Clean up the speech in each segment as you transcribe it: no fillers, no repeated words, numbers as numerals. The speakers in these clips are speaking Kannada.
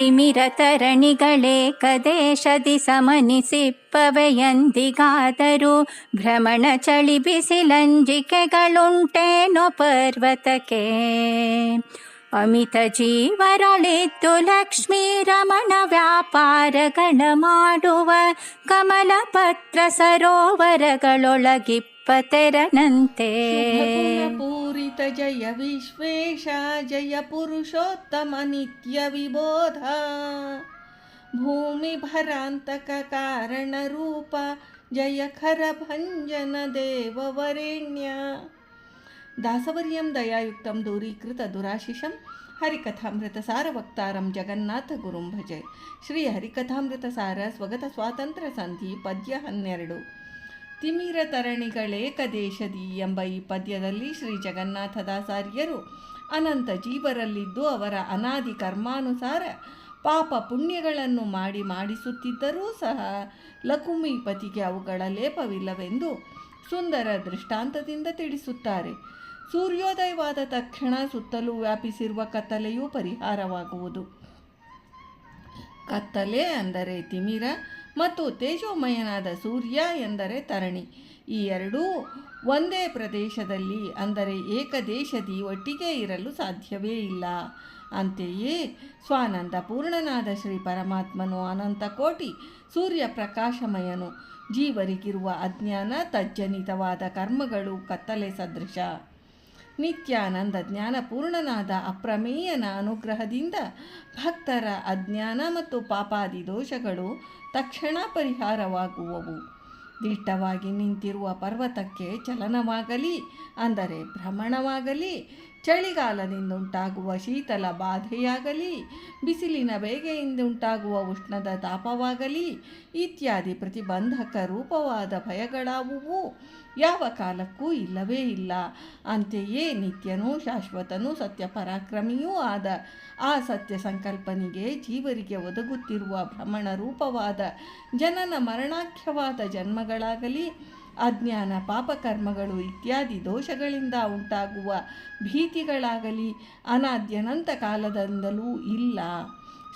ತಿಮಿರತರಣಿಗಳೇಕದೇಶದಿ ಸಮನಿಸಿಪ್ಪವೆಯಂದಿಗಾದರೂ ಭ್ರಮಣ ಚಳಿ ಬಿಸಿಲಂಜಿಕೆಗಳುಂಟೇನೋ ಪರ್ವತಕ್ಕೆ. ಅಮಿತ ಜೀವರೊಳಿದ್ದು ಲಕ್ಷ್ಮೀ ರಮಣ ವ್ಯಾಪಾರಗಳ ಮಾಡುವ ಕಮಲಪತ್ರ ಸರೋವರಗಳೊಳಗಿಪ್ಪತೆರನಂತೆ. ಪೂರಿತ ಜಯ ವಿಶ್ವೇಶ ಜಯ ಪುರುಷೋತ್ತಮ ನಿತ್ಯ ವಿಬೋಧ ಭೂಮಿ ಭರಾಂತಕ ಕಾರಣ ರೂಪ ಜಯ ಖರ ಭಂಜನ ದೇವವರೆಣ್ಯ. ದಾಸವರ್ಯಂ ದಯಾಯುಕ್ತಂ ದೂರೀಕೃತ ದುರಾಶಿಷಂ ಹರಿಕಥಾಮೃತ ಸಾರ ವಕ್ತಾರಂ ಜಗನ್ನಾಥ ಗುರುಂ ಭಜೆ. ಶ್ರೀ ಹರಿಕಥಾಮೃತ ಸಾರ ಸ್ವಗತ ಸ್ವಾತಂತ್ರ್ಯ ಸಂಧಿ ಪದ್ಯ 12. ತಿಮಿರ ತರಣಿಗಳೇಕದೇಶದಿ ಎಂಬ ಈ ಪದ್ಯದಲ್ಲಿ ಶ್ರೀ ಜಗನ್ನಾಥದಾಸಾರ್ಯರು ಅನಂತ ಜೀವರಲ್ಲಿದ್ದು ಅವರ ಅನಾದಿ ಕರ್ಮಾನುಸಾರ ಪಾಪ ಪುಣ್ಯಗಳನ್ನು ಮಾಡಿಸುತ್ತಿದ್ದರೂ ಸಹ ಲಕುಮಿಪತಿಗೆ ಅವುಗಳ ಲೇಪವಿಲ್ಲವೆಂದು ಸುಂದರ ದೃಷ್ಟಾಂತದಿಂದ ತಿಳಿಸುತ್ತಾರೆ. ಸೂರ್ಯೋದಯವಾದ ತಕ್ಷಣ ಸುತ್ತಲೂ ವ್ಯಾಪಿಸಿರುವ ಕತ್ತಲೆಯೂ ಪರಿಹಾರವಾಗುವುದು. ಕತ್ತಲೆ ಅಂದರೆ ತಿಮಿರ ಮತ್ತು ತೇಜೋಮಯನಾದ ಸೂರ್ಯ ಎಂದರೆ ತರಣಿ. ಈ ಎರಡೂ ಒಂದೇ ಪ್ರದೇಶದಲ್ಲಿ ಅಂದರೆ ಏಕದೇಶದಿ ಒಟ್ಟಿಗೆ ಇರಲು ಸಾಧ್ಯವೇ ಇಲ್ಲ. ಅಂತೆಯೇ ಸ್ವಾನಂದ ಪೂರ್ಣನಾದ ಶ್ರೀ ಪರಮಾತ್ಮನು ಅನಂತ ಕೋಟಿ ಸೂರ್ಯ ಪ್ರಕಾಶಮಯನು. ಜೀವರಿಗಿರುವ ಅಜ್ಞಾನ ತಜ್ಜನಿತವಾದ ಕರ್ಮಗಳು ಕತ್ತಲೆ ಸದೃಶ. ನಿತ್ಯಾನಂದ ಜ್ಞಾನಪೂರ್ಣನಾದ ಅಪ್ರಮೇಯನ ಅನುಗ್ರಹದಿಂದ ಭಕ್ತರ ಅಜ್ಞಾನ ಮತ್ತು ಪಾಪಾದಿ ದೋಷಗಳು ತಕ್ಷಣ ಪರಿಹಾರವಾಗುವವು. ದಿಟ್ಟವಾಗಿ ನಿಂತಿರುವ ಪರ್ವತಕ್ಕೆ ಚಲನವಾಗಲಿ ಅಂದರೆ ಭ್ರಮಣವಾಗಲಿ, ಚಳಿಗಾಲದಿಂದುಂಟಾಗುವ ಶೀತಲ ಬಾಧೆಯಾಗಲಿ, ಬಿಸಿಲಿನ ಬೇಗೆಯಿಂದುಂಟಾಗುವ ಉಷ್ಣದ ತಾಪವಾಗಲಿ ಇತ್ಯಾದಿ ಪ್ರತಿಬಂಧಕ ರೂಪವಾದ ಭಯಗಳಾವುವು ಯಾವ ಕಾಲಕ್ಕೂ ಇಲ್ಲವೇ ಇಲ್ಲ. ಅಂತೆಯೇ ನಿತ್ಯನೂ ಶಾಶ್ವತನೂ ಸತ್ಯಪರಾಕ್ರಮಿಯೂ ಆದ ಆ ಸತ್ಯ ಸಂಕಲ್ಪನಿಗೆ ಜೀವರಿಗೆ ಒದಗುತ್ತಿರುವ ಭ್ರಮಣ ರೂಪವಾದ ಜನನ ಮರಣಾಖ್ಯವಾದ ಜನ್ಮಗಳಾಗಲಿ, ಅಜ್ಞಾನ ಪಾಪಕರ್ಮಗಳು ಇತ್ಯಾದಿ ದೋಷಗಳಿಂದ ಉಂಟಾಗುವ ಭೀತಿಗಳಾಗಲಿ ಅನಾದ್ಯನಂತ ಕಾಲದಿಂದಲೂ ಇಲ್ಲ.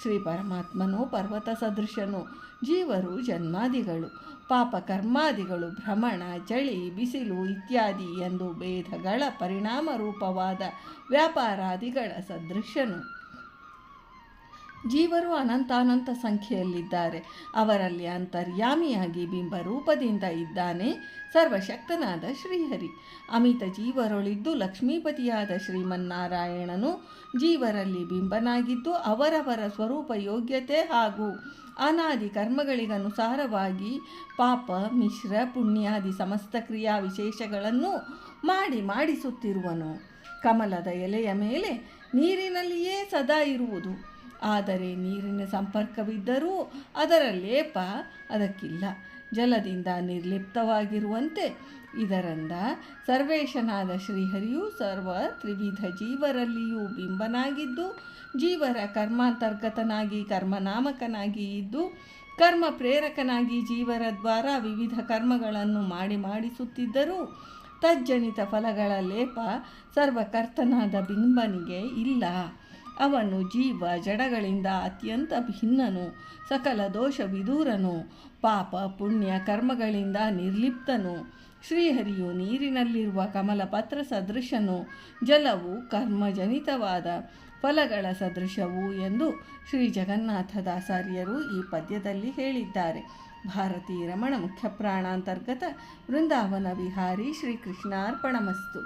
ಶ್ರೀ ಪರಮಾತ್ಮನು ಪರ್ವತ ಸದೃಶನು, ಜೀವರು ಜನ್ಮಾದಿಗಳು, ಪಾಪಕರ್ಮಾದಿಗಳು ಭ್ರಮಣ, ಚಳಿ, ಬಿಸಿಲು ಇತ್ಯಾದಿ ಎಂದು ಭೇದಗಳ ಪರಿಣಾಮ ರೂಪವಾದ ವ್ಯಾಪಾರಾದಿಗಳ ಸದೃಶನು. ಜೀವರು ಅನಂತಾನಂತ ಸಂಖ್ಯೆಯಲ್ಲಿದ್ದಾರೆ. ಅವರಲ್ಲಿ ಅಂತರ್ಯಾಮಿಯಾಗಿ ಬಿಂಬರೂಪದಿಂದ ಇದ್ದಾನೆ ಸರ್ವಶಕ್ತನಾದ ಶ್ರೀಹರಿ. ಅಮಿತ ಜೀವರೊಳಿದ್ದು ಲಕ್ಷ್ಮೀಪತಿಯಾದ ಶ್ರೀಮನ್ನಾರಾಯಣನು ಜೀವರಲ್ಲಿ ಬಿಂಬನಾಗಿದ್ದು ಅವರವರ ಸ್ವರೂಪ ಯೋಗ್ಯತೆ ಹಾಗೂ ಅನಾದಿ ಕರ್ಮಗಳಿಗನುಸಾರವಾಗಿ ಪಾಪ ಮಿಶ್ರ ಪುಣ್ಯಾದಿ ಸಮಸ್ತ ಕ್ರಿಯಾ ವಿಶೇಷಗಳನ್ನು ಮಾಡಿಸುತ್ತಿರುವನು. ಕಮಲದ ಎಲೆಯ ಮೇಲೆ ನೀರಿನಲ್ಲಿಯೇ ಸದಾ ಇರುವುದು. ಆದರೆ ನೀರಿನ ಸಂಪರ್ಕವಿದ್ದರೂ ಅದರ ಲೇಪ ಅದಕ್ಕಿಲ್ಲ. ಜಲದಿಂದ ನಿರ್ಲಿಪ್ತವಾಗಿರುವಂತೆ ಇದರಿಂದ ಸರ್ವೇಶನಾದ ಶ್ರೀಹರಿಯು ಸರ್ವ ತ್ರಿವಿಧ ಜೀವರಲ್ಲಿಯೂ ಬಿಂಬನಾಗಿದ್ದು ಜೀವರ ಕರ್ಮಾಂತರ್ಗತನಾಗಿ ಕರ್ಮನಾಮಕನಾಗಿ ಇದ್ದು ಕರ್ಮ ಪ್ರೇರಕನಾಗಿ ಜೀವರ ದ್ವಾರ ವಿವಿಧ ಕರ್ಮಗಳನ್ನು ಮಾಡಿಸುತ್ತಿದ್ದರೂ ತಜ್ಜನಿತ ಫಲಗಳ ಲೇಪ ಸರ್ವಕರ್ತನಾದ ಬಿಂಬನಿಗೆ ಇಲ್ಲ. ಅವನು ಜೀವ ಜಡಗಳಿಂದ ಅತ್ಯಂತ ಭಿನ್ನನು, ಸಕಲ ದೋಷ ವಿದೂರನು, ಪಾಪ ಪುಣ್ಯ ಕರ್ಮಗಳಿಂದ ನಿರ್ಲಿಪ್ತನು. ಶ್ರೀಹರಿಯು ನೀರಿನಲ್ಲಿರುವ ಕಮಲಪತ್ರ ಸದೃಶನು, ಜಲವು ಕರ್ಮಜನಿತವಾದ ಫಲಗಳ ಸದೃಶವು ಎಂದು ಶ್ರೀ ಜಗನ್ನಾಥದಾಸಾರ್ಯರು ಈ ಪದ್ಯದಲ್ಲಿ ಹೇಳಿದ್ದಾರೆ. ಭಾರತೀ ರಮಣ ಮುಖ್ಯ ಪ್ರಾಣಾಂತರ್ಗತ ವೃಂದಾವನ ವಿಹಾರಿ ಶ್ರೀಕೃಷ್ಣಾರ್ಪಣಮಸ್ತು.